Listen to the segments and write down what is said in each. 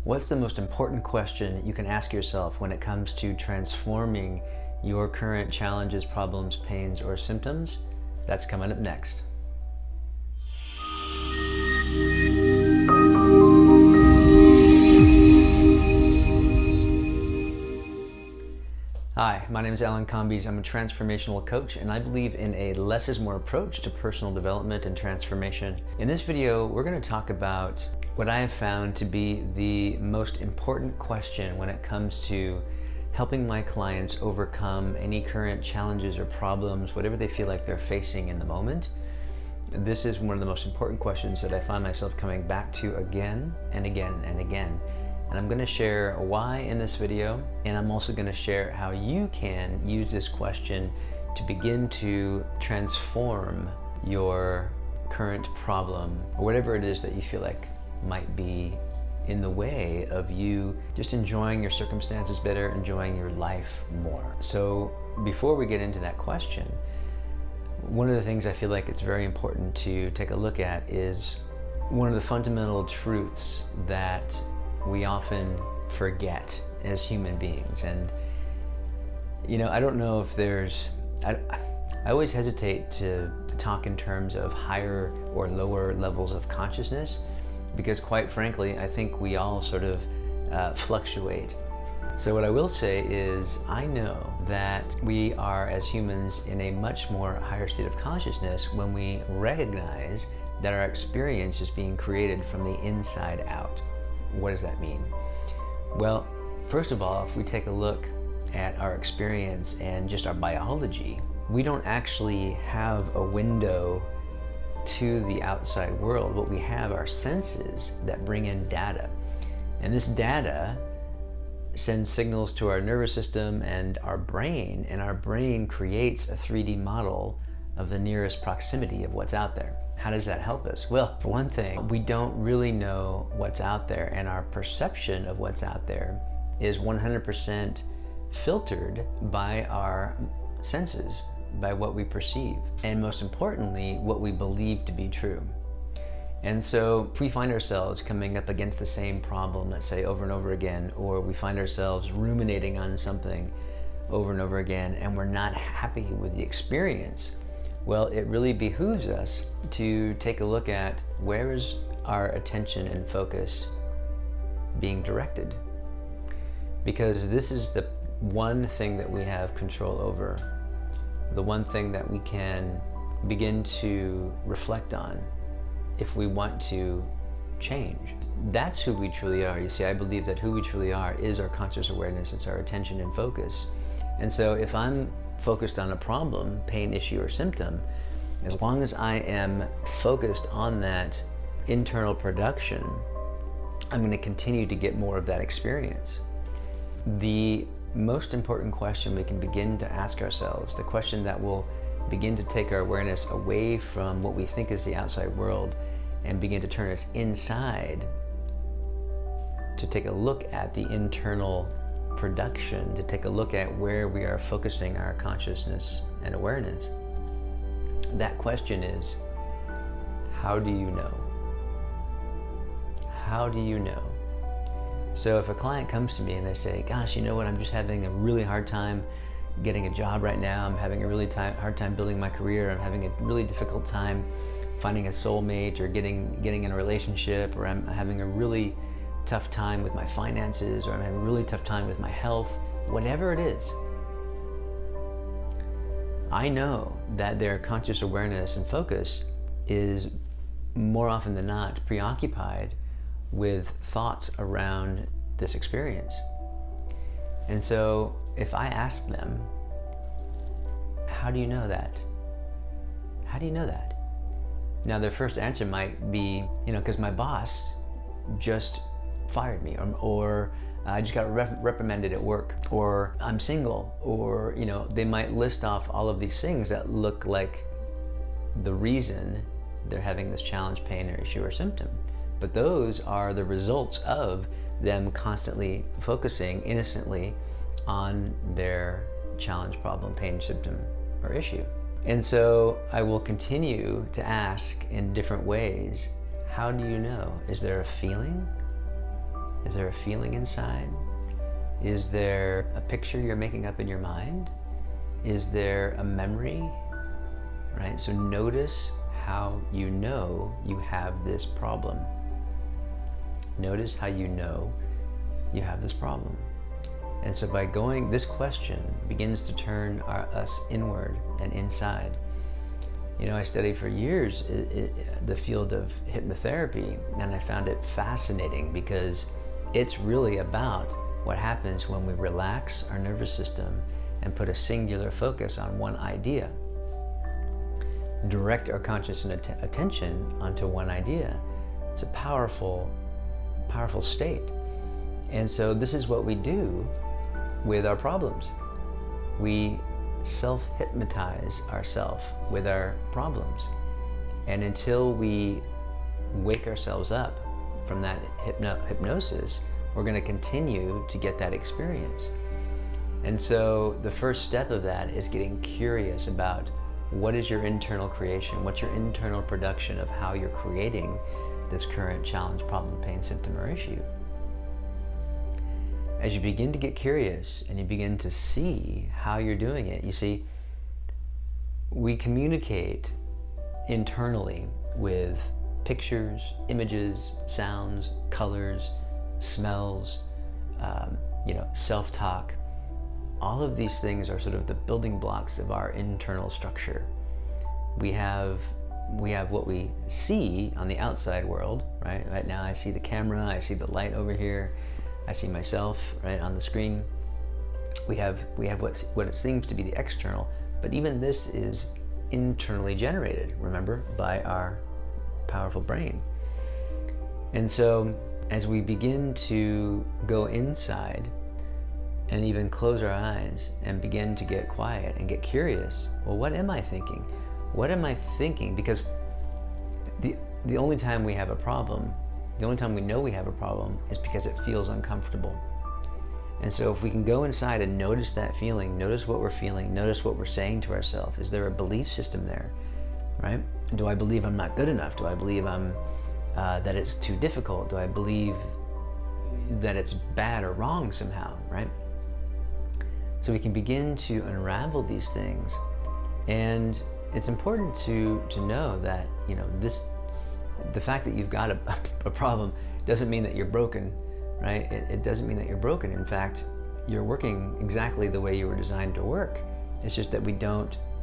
What's the most important question you can ask yourself when it comes to transforming your current challenges, problems, pains, or symptoms? That's coming up next. Hi, my name is Combies. I'm a transformational coach, and I believe in a less is more approach to personal development and transformation. In this video, we're going to talk about what I have found to be the most important question when it comes to helping my clients overcome any current challenges or problems, whatever they feel like they're facing in the moment. This is one of the most important questions that I find myself coming back to again and again and again. And I'm going to share why in this video, and I'm also going to share how you can use this question to begin to transform your current problem, or whatever it is that you feel like might be in the way of you just enjoying your circumstances better, enjoying your life more. So before we get into that question, one of the things I feel like it's very important to take a look at is one of the fundamental truths that we often forget as human beings. And I don't know if there's, I always hesitate to talk in terms of higher or lower levels of consciousness, because quite frankly, I think we all sort of fluctuate. So what I will say is, I know that we are, as humans, in a much more higher state of consciousness when we recognize that our experience is being created from the inside out. What does that mean? Well, first of all, if we take a look at our experience and just our biology, we don't actually have a window to the outside world. What we have are senses that bring in data. And this data sends signals to our nervous system and our brain creates a 3D model of the nearest proximity of what's out there. How does that help us? Well, for one thing, we don't really know what's out there, and our perception of what's out there is 100% filtered by our senses, by what we perceive, and most importantly, what we believe to be true. And so if we find ourselves coming up against the same problem, let's say over and over again, or we find ourselves ruminating on something over and over again, and we're not happy with the experience, well, it really behooves us to take a look at where is our attention and focus being directed. Because this is the one thing that we have control over, the one thing that we can begin to reflect on if we want to change. That's who we truly are. You see, I believe that who we truly are is our conscious awareness, it's our attention and focus. And so if I'm focused on a problem, pain, issue, or symptom, as long as I am focused on that internal production, I'm going to continue to get more of that experience. The most important question we can begin to ask ourselves, the question that will begin to take our awareness away from what we think is the outside world and begin to turn us inside, to take a look at the internal production, to take a look at where we are focusing our consciousness and awareness. That question is, how do you know? How do you know? So if a client comes to me and they say, gosh, you know what, I'm just having a really hard time getting a job right now, I'm having a really hard time building my career, I'm having a really difficult time finding a soulmate or getting in a relationship, or I'm having a really tough time with my finances, or I'm having a really tough time with my health, whatever it is, I know that their conscious awareness and focus is more often than not preoccupied with thoughts around this experience. And so if I ask them, how do you know that? How do you know that? Now their first answer might be, because my boss just fired me, or I just got reprimanded at work, or I'm single, or they might list off all of these things that look like the reason they're having this challenge, pain, or issue or symptom. But those are the results of them constantly focusing innocently on their challenge, problem, pain, symptom, or issue. And so I will continue to ask in different ways, how do you know? Is there a feeling? Is there a feeling inside? Is there a picture you're making up in your mind? Is there a memory? Right? So notice how you know you have this problem. Notice how you know you have this problem. And so by going, this question begins to turn us inward and inside. You know, I studied for years the field of hypnotherapy, and I found it fascinating because it's really about what happens when we relax our nervous system and put a singular focus on one idea. Direct our conscious attention onto one idea. It's a powerful, powerful state. And so this is what we do with our problems. We self-hypnotize ourselves with our problems. And until we wake ourselves up from that hypnosis, we're going to continue to get that experience. And so the first step of that is getting curious about what is your internal creation, what's your internal production of how you're creating this current challenge, problem, pain, symptom, or issue. As you begin to get curious and you begin to see how you're doing it, you see, we communicate internally with pictures, images, sounds, colors, smells, self-talk. All of these things are sort of the building blocks of our internal structure. We have what we see on the outside world, right? Right now I see the camera, I see the light over here, I see myself right on the screen. We have what it seems to be the external, but even this is internally generated, remember, by our powerful brain. And so as we begin to go inside and even close our eyes and begin to get quiet and get curious, well, what am I thinking? What am I thinking? Because the only time we have a problem, the only time we know we have a problem is because it feels uncomfortable. And so if we can go inside and notice that feeling, notice what we're feeling, notice what we're saying to ourselves. Is there a belief system there, right? Do I believe I'm not good enough? Do I believe that it's too difficult? Do I believe that it's bad or wrong somehow, right? So we can begin to unravel these things. And it's important to know that, the fact that you've got a problem doesn't mean that you're broken, right? It doesn't mean that you're broken. In fact, you're working exactly the way you were designed to work. It's just that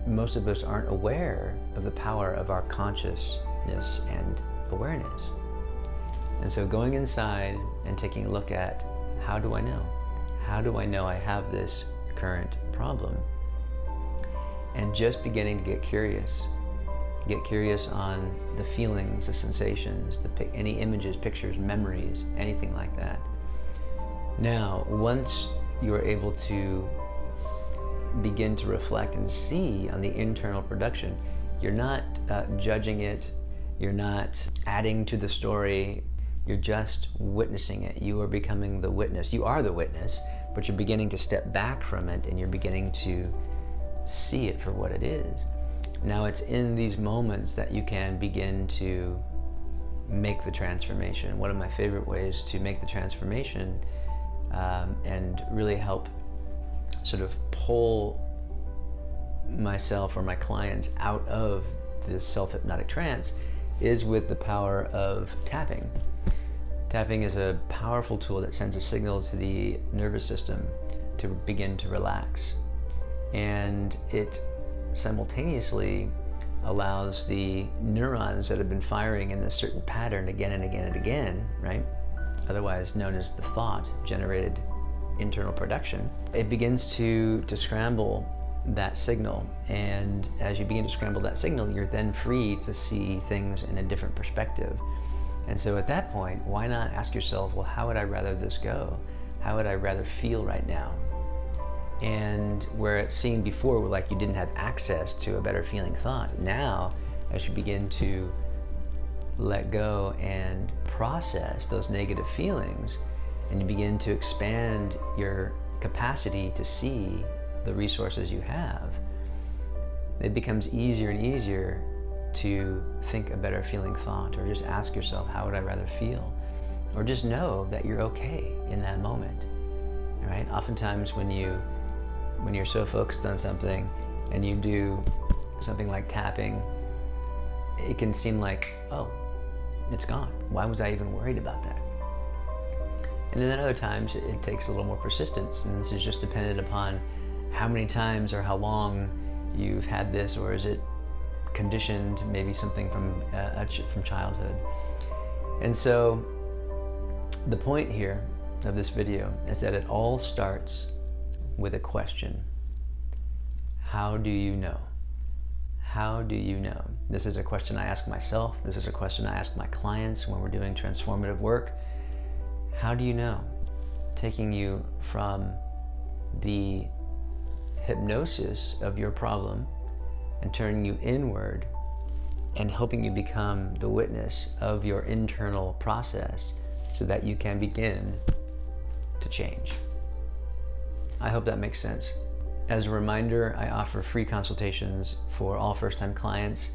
most of us aren't aware of the power of our consciousness and awareness. And so going inside and taking a look at, how do I know? How do I know I have this current problem? And just beginning to get curious. Get curious on the feelings, the sensations, any images, pictures, memories, anything like that. Now, once you are able to begin to reflect and see on the internal production, you're not judging it, you're not adding to the story, you're just witnessing it. You are becoming the witness. You are the witness, but you're beginning to step back from it and you're beginning to see it for what it is. Now it's in these moments that you can begin to make the transformation. One of my favorite ways to make the transformation and really help sort of pull myself or my clients out of this self-hypnotic trance is with the power of tapping. Tapping is a powerful tool that sends a signal to the nervous system to begin to relax. And it simultaneously allows the neurons that have been firing in this certain pattern again and again and again, right? Otherwise known as the thought-generated internal production. It begins to scramble that signal. And as you begin to scramble that signal, you're then free to see things in a different perspective. And so at that point, why not ask yourself, well, how would I rather this go? How would I rather feel right now? And where it seemed before like you didn't have access to a better feeling thought, now as you begin to let go and process those negative feelings and you begin to expand your capacity to see the resources you have, it becomes easier and easier to think a better feeling thought, or just ask yourself, how would I rather feel? or just know that you're okay in that moment. All right? Oftentimes when you're so focused on something and you do something like tapping, it can seem like, oh, it's gone. Why was I even worried about that? And then other times it takes a little more persistence, and this is just dependent upon how many times or how long you've had this, or is it conditioned, maybe something from childhood. And so the point here of this video is that it all starts with a question. How do you know? How do you know? This is a question I ask myself. This is a question I ask my clients when we're doing transformative work. How do you know? Taking you from the hypnosis of your problem and turning you inward and helping you become the witness of your internal process so that you can begin to change. I hope that makes sense. As a reminder, I offer free consultations for all first-time clients.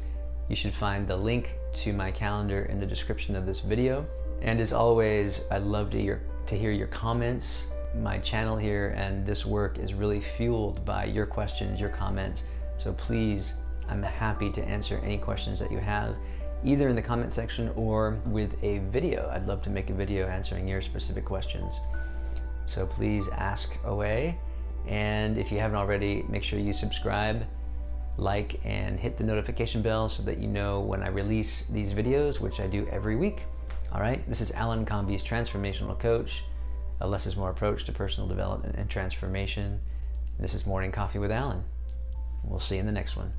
You should find the link to my calendar in the description of this video. And as always, I'd love to hear your comments. My channel here and this work is really fueled by your questions, your comments. So please, I'm happy to answer any questions that you have, either in the comment section or with a video. I'd love to make a video answering your specific questions. So please ask away. And if you haven't already, make sure you subscribe, like, and hit the notification bell so that you know when I release these videos, which I do every week. All right, this is Alan Combies, transformational coach, a less is more approach to personal development and transformation. This is Morning Coffee with Alan. We'll see you in the next one.